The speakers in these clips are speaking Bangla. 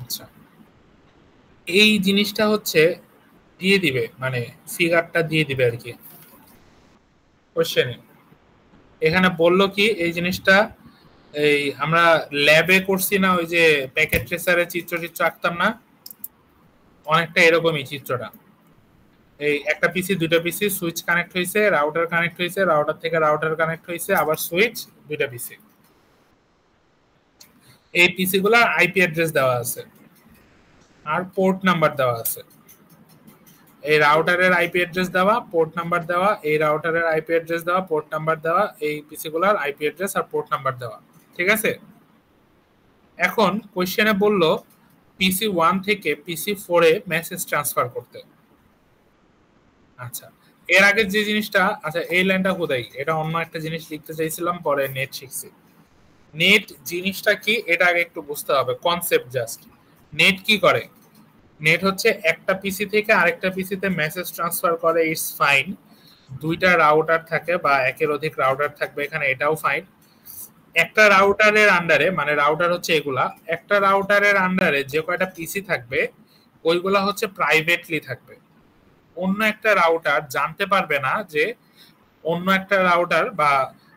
আচ্ছা, এই জিনিসটা হচ্ছে দিয়ে দিবে, মানে ফিগারটা দিয়ে দিবে আর কি কোশ্চেনে। এখানে বললো কি এই জিনিসটা, এই আমরা ল্যাবে করছি না, ওই যে প্যাকেট ট্রেসারের চিত্র চিত্র আঁকতাম না, অনেকটা এরকমই চিত্রটা। এই একটা পিসি দুইটা পিসি সুইচ কানেক্ট হয়েছে, রাউটার কানেক্ট হয়েছে, রাউটার থেকে রাউটার কানেক্ট হয়েছে, আবার সুইচ, দুইটা পিসি। এই পিসি গুলা আইপি অ্যাড্রেস দেওয়া আছে আর পোর্ট নাম্বার দেওয়া আছে। এই রাউটারের আইপি অ্যাড্রেস দেওয়া, পোর্ট নাম্বার দেওয়া, এই রাউটারের আইপি অ্যাড্রেস দেওয়া, পোর্ট নাম্বার দেওয়া, এই পিসি গুলার আইপি অ্যাড্রেস আর পোর্ট নাম্বার দেওয়া। ঠিক আছে, এখন কোশ্চেনে বলল পিসি 1 থেকে পিসি 4 এ মেসেজ ট্রান্সফার করতে। আচ্ছা, এর আগে যে জিনিসটা, আচ্ছা এই লাইনটা কোথায়, এটা অন্য একটা জিনিস লিখতে চাইছিলাম, পরে নেট শিখছি। নেট জিনিসটা কি এটা আগে একটু বুঝতে হবে, কনসেপ্ট জাস্ট। নেট কি করে? নেট হচ্ছে একটা পিসি থেকে আরেকটা পিসিতে মেসেজ ট্রান্সফার করে, ইটস ফাইন। দুইটা রাউটার থাকে বা একের অধিক রাউটার থাকবে, এখানে এটাও ফাইন। একটা রাউটারের আন্ডারে, মানে রাউটার হচ্ছে এগুলা, একটা রাউটারের আন্ডারে যে কয়টা পিসি থাকবে ওইগুলা হচ্ছে প্রাইভেটলি থাকবে। অন্য একটা রাউটার জানতে পারবে না যে অন্য একটা রাউটার, বা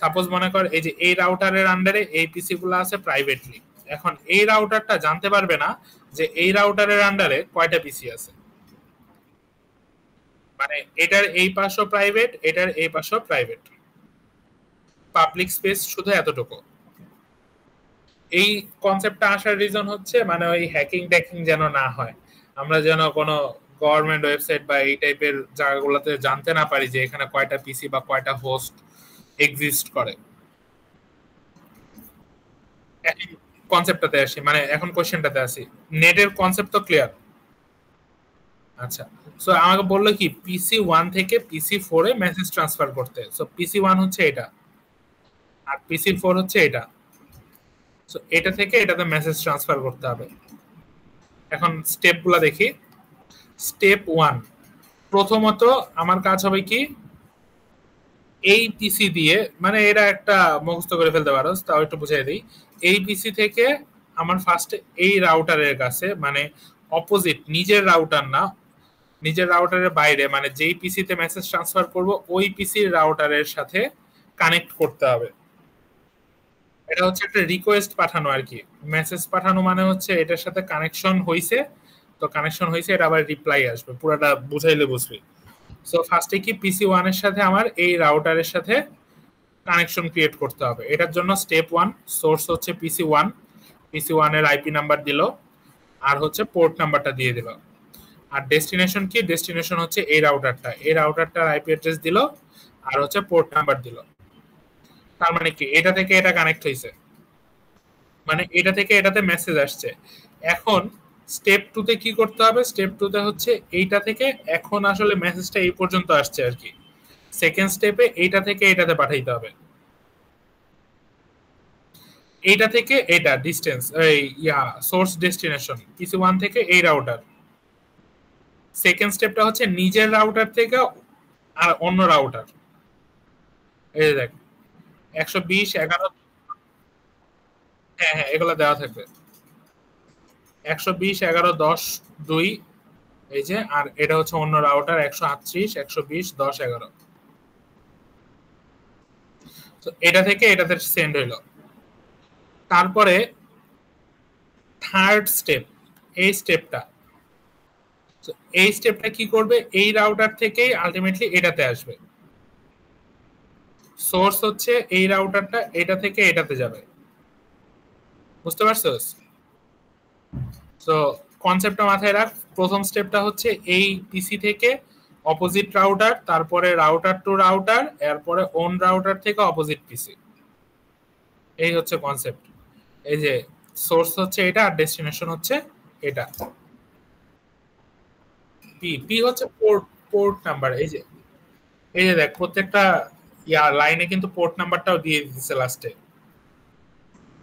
সাপোজ মনে কর এই যে এই রাউটারের আন্ডারে এই পিসি গুলো আছে প্রাইভেটলি, এখন এই রাউটারটা জানতে পারবে না যে এই রাউটারের আন্ডারে কয়টা পিসি আছে। মানে এটার এই পাশও প্রাইভেট, এটার এই পাশও প্রাইভেট, পাবলিক স্পেস শুধু এতটুকু। এই কনসেপ্টটা আসার রিজন হচ্ছে মানে ওই হ্যাকিং ট্যাকিং যেন না হয়, আমরা যেন কোনো গভর্নমেন্ট ওয়েবসাইট বা এই টাইপের জায়গাগুলোতে জানতে না পারি যে এখানে কয়টা পিসি বা কয়টা হোস্ট এক্সিস্ট করে। কনসেপ্টটাতে আসি, মানে এখন কোশ্চেনটাতে আসি। নেটের কনসেপ্ট তো ক্লিয়ার? আচ্ছা, সো আমাকে বললো কি পিসি 1 থেকে পিসি 4 এ মেসেজ ট্রান্সফার করতে। সো পিসি 1 হচ্ছে এটা আর পিসি 4 হচ্ছে এটা। সো এটা থেকে এটাতে মেসেজ ট্রান্সফার করতে হবে। এখন স্টেপগুলো দেখি। স্টেপ 1, প্রথমত আমার কাজ হবে কি, এই পিসি দিয়ে, মানে এটা একটা মুখস্থ করে ফেলতে পারো, তাও একটু বুঝাই দিই। এই পিসি থেকে আমার ফার্স্ট এই রাউটারের কাছে, মানে অপোজিট, নিজের রাউটার না, নিজের রাউটারের বাইরে, মানে যেই পিসিতে মেসেজ ট্রান্সফার করব ওই পিসির রাউটারের সাথে কানেক্ট করতে হবে। এটা হচ্ছে একটা রিকোয়েস্ট পাঠানো আর কি। মেসেজ পাঠানো মানে হচ্ছে এটার সাথে কানেকশন হইছে, তো কানেকশন হইছে, এটা আবার রিপ্লাই আসবে, পুরোটা বুঝাইলে বুঝবি। সো ফার্স্টে কি পিসি 1 এর সাথে আমার এই রাউটারের সাথে কানেকশন ক্রিয়েট করতে হবে। এটার জন্য স্টেপ 1, সোর্স হচ্ছে পিসি 1, পিসি 1 এর আইপি নাম্বার দিল, আর হচ্ছে পোর্ট নাম্বারটা দিয়ে দিল। আর ডেস্টিনেশন কি, ডেস্টিনেশন হচ্ছে এই রাউটারটা, এই রাউটারটার আইপি অ্যাড্রেস দিল, আর হচ্ছে পোর্ট নাম্বার দিল। তার মানে কি এটা থেকে এটা কানেক্ট হয়েছে, মানে এটা থেকে এটাতে মেসেজ আসছে। এখন স্টেপ 2 তে কি করতে হবে? স্টেপ 2 তে হচ্ছে এইটা থেকে এখন আসলে মেসেজটা এই পর্যন্ত আসছে আর কি। সেকেন্ড স্টেপে এইটা থেকে এটাতে পাঠাইতে হবে। এইটা থেকে এটা ডিসটেন্স, এই সোর্স ডেস্টিনেশন পিসি 1 থেকে এই রাউটার। সেকেন্ড স্টেপটা হচ্ছে নিজের রাউটার থেকে আর অন্য রাউটার। এই দেখ 120 11, হ্যাঁ হ্যাঁ এগুলো দেওয়া থাকবে, 120 11 10 2, এই যে, আর এটা হচ্ছে অন্য রাউটার 138 120 10 11। তো এটা থেকে এটাতে সেন্ড হইলো। তারপরে থার্ড স্টেপ, এই স্টেপটা, এই স্টেপটা কি করবে, এই রাউটার থেকেই আলটিমেটলি এটাতে আসবে। সোর্স হচ্ছে এই রাউটারটা, এটা থেকে এটাতে যাবে। বুঝতে পারছস? তো কনসেপ্টটা মাথায় রাখ। প্রথম স্টেপটা হচ্ছে এই পিসি থেকে অপোজিট রাউটার, তারপরে রাউটার টু রাউটার, এরপরে ওন রাউটার থেকে অপোজিট পিসি। এই হচ্ছে কনসেপ্ট। এই যে সোর্স হচ্ছে এটা আর ডেস্টিনেশন হচ্ছে এটা। পি পি হচ্ছে পোর্ট, পোর্ট নাম্বার। এই যে, এই যে দেখ প্রত্যেকটা লাইনে কিন্তু পোর্ট নাম্বারটাও দিয়ে দিচ্ছে লাস্টে।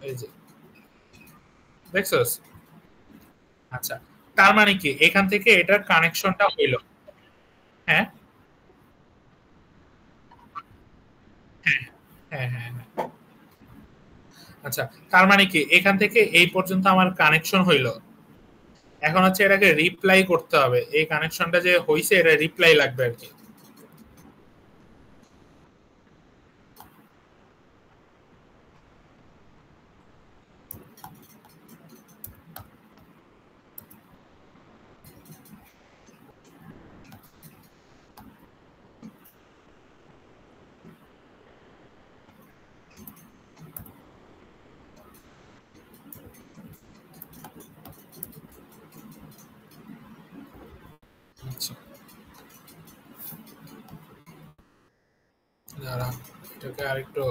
এই যে দেখছস? আচ্ছা, তার মানে কি এখান থেকে এটার কানেকশনটা হইলো। হ্যাঁ হ্যাঁ হ্যাঁ হ্যাঁ হ্যাঁ। আচ্ছা, তার মানে কি এখান থেকে এই পর্যন্ত আমার কানেকশন হইলো। এখন হচ্ছে এটাকে রিপ্লাই করতে হবে, এই কানেকশনটা যে হইছে এটা রিপ্লাই লাগবে আর কি। আচ্ছা দাঁড়া, এটাকে আরেকটু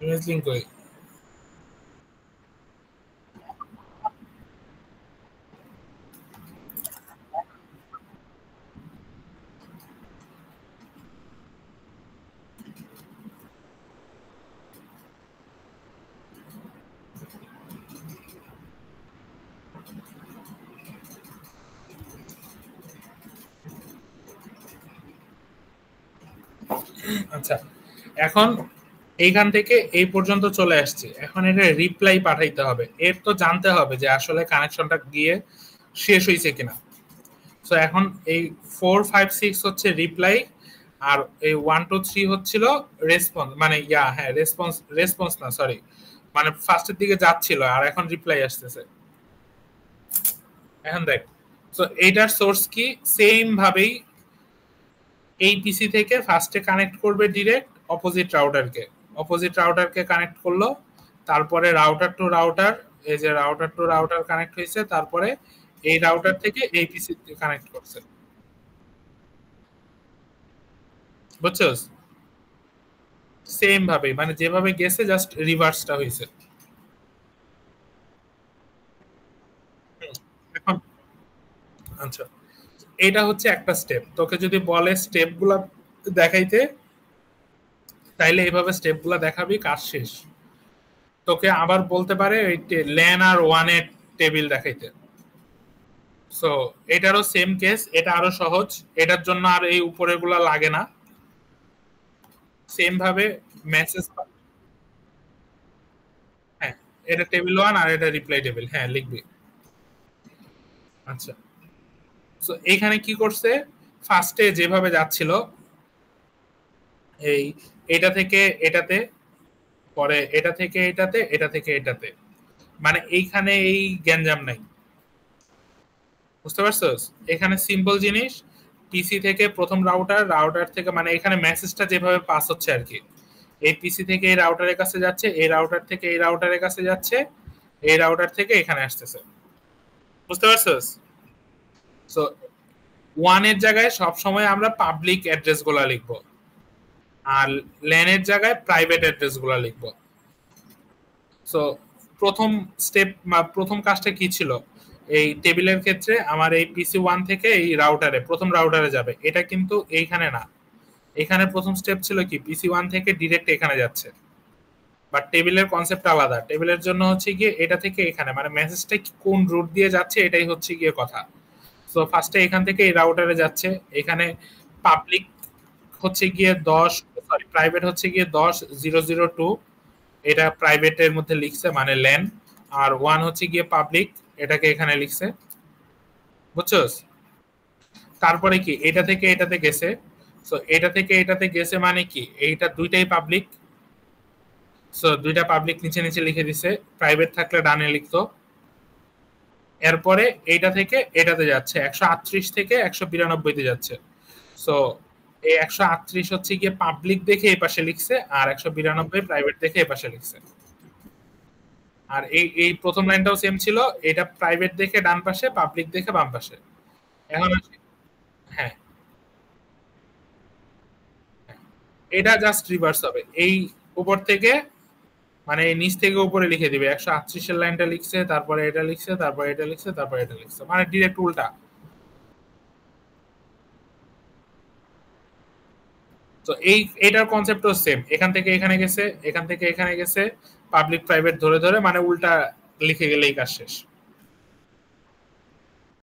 ইমেজ লিংক করি। আচ্ছা এখন এইখান থেকে এই পর্যন্ত চলে আসছে, এখন এটা রিপ্লাই পাঠাইতে হবে, এর তো জানতে হবে যে আসলে কানেকশনটা গিয়ে শেষ হয়েছে কিনা। সো এখন এই 4 5 6 হচ্ছে রিপ্লাই, আর এই 1 2 3 হচ্ছিল রেসপন্স, মানে হ্যাঁ রেসপন্স, রেসপন্স না সরি, মানে ফার্স্টের দিকে যাচ্ছিল আর এখন রিপ্লাই আসতেছে। এখন দেখ, সো এইটার সোর্স কি, সেম ভাবেই এই পিসি থেকে ফার্স্টে কানেক্ট করবে ডিরেক্ট অপোজিট রাউটারকে কানেক্ট করলো, তারপরে রাউটার টু রাউটার, এই যে রাউটার টু রাউটার কানেক্ট হয়েছে, তারপরে এই রাউটার থেকে এই পিসি কানেক্ট করছে, বুঝছস? সেম ভাবে মানে যেভাবে গেছে জাস্ট রিভার্সটা হয়েছে। এখন আচ্ছা, এটা হচ্ছে একটা স্টেপ, তোকে যদি বলে স্টেপ গুলা দেখাইতে, তাইলে এইভাবে স্টেপ গুলা দেখাবি, কাজ শেষ। তোকে আবার বলতে পারে ওই ল্যান আর ওয়ান এর টেবিল দেখাইতে। সো এটারও সেম কেস, এটা আরো সহজ, এটার জন্য আর এই উপরের গুলা লাগে না। সেম ভাবে মেসেজ, হ্যাঁ এটা টেবিল ওয়ান আর এটা রিপ্লাই টেবিল, হ্যাঁ লিখবি। আচ্ছা, সো এইখানে কি করছে, ফার্স্টে যেভাবে যাচ্ছিল এই এটা থেকে এটাতে, পরে এটা থেকে এটাতে, এটা থেকে এটাতে, মানে এইখানে এই গ্যাঞ্জাম নাই, বুঝতে পারছস? এখানে সিম্পল জিনিস, পিসি থেকে প্রথম রাউটার, রাউটার থেকে মানে এখানে মেসেজটা যেভাবে পাস হচ্ছে আর কি, এই পিসি থেকে এই রাউটারের কাছে যাচ্ছে, এই রাউটার থেকে এই রাউটারের কাছে যাচ্ছে, এই রাউটার থেকে এখানে আসতেছে, বুঝতে পারছস? সো ওয়ানের জায়গায় সব সময় আমরা পাবলিক অ্যাড্রেস গুলা লিখবো, আর ল্যানের জায়গায় প্রাইভেট অ্যাড্রেস গুলা লিখবো। সো প্রথম স্টেপ বা প্রথম কাজটা কি ছিল, এই টেবিলের ক্ষেত্রে আমার এই পিসি ওয়ান থেকে এই রাউটারে, প্রথম রাউটারে যাবে, এটা কিন্তু এইখানে না, এখানে প্রথম স্টেপ ছিল কি পিসি ওয়ান থেকে ডিরেক্ট এখানে যাচ্ছে, বাট টেবিলের কনসেপ্ট আলাদা, টেবিলের জন্য হচ্ছে গিয়ে এটা থেকে এখানে, মানে মেসেজটা কোন রুট দিয়ে যাচ্ছে এটাই হচ্ছে গিয়ে কথা। সো ফার্স্টে এখান থেকে এই রাউটারে যাচ্ছে, এখানে পাবলিক হচ্ছে গিয়ে 10, সরি প্রাইভেট হচ্ছে গিয়ে 10.0.0.2, এটা প্রাইভেটের মধ্যে লিখছে মানে ল্যান, আর ওয়ান হচ্ছে গিয়ে পাবলিক, এটাকে এখানে লিখছে, বুঝছস? তারপরে কি এটা থেকে এটাতে গেছে, সো এটা থেকে এটাতে গেছে মানে কি এইটা দুইটাই পাবলিক, সো দুইটা পাবলিক নিচে নিচে লিখে দিছে, প্রাইভেট থাকলে ডানে লিখতো। এরপরে এইটা থেকে এটাতে যাচ্ছে, 138 থেকে 192 তে যাচ্ছে, সো এই 138 হচ্ছে গিয়ে পাবলিক দেখে এই পাশে লিখছে, আর 192 প্রাইভেট দেখে এই পাশে লিখছে। আর এই এই প্রথম লাইনটাও সেম ছিল, এটা প্রাইভেট দেখে ডান পাশে, পাবলিক দেখে বাম পাশে। এখন হ্যাঁ, এটা জাস্ট রিভার্স হবে, এই উপর থেকে মানে এই নিচ থেকে উপরে লিখে দিবে, 138 এর লাইনটা লিখছে, তারপরে এটা লিখছে, তারপরে এটা লিখছে, তারপরে এটা লিখছে, মানে ডিরেক্ট উল্টা। তো এটার কনসেপ্টও সেম, এখান থেকে এখানে গেছে, এখান থেকে এখানে গেছে, পাবলিক প্রাইভেট ধরে ধরে মানে উল্টা লিখে গেলেই কাজ শেষ।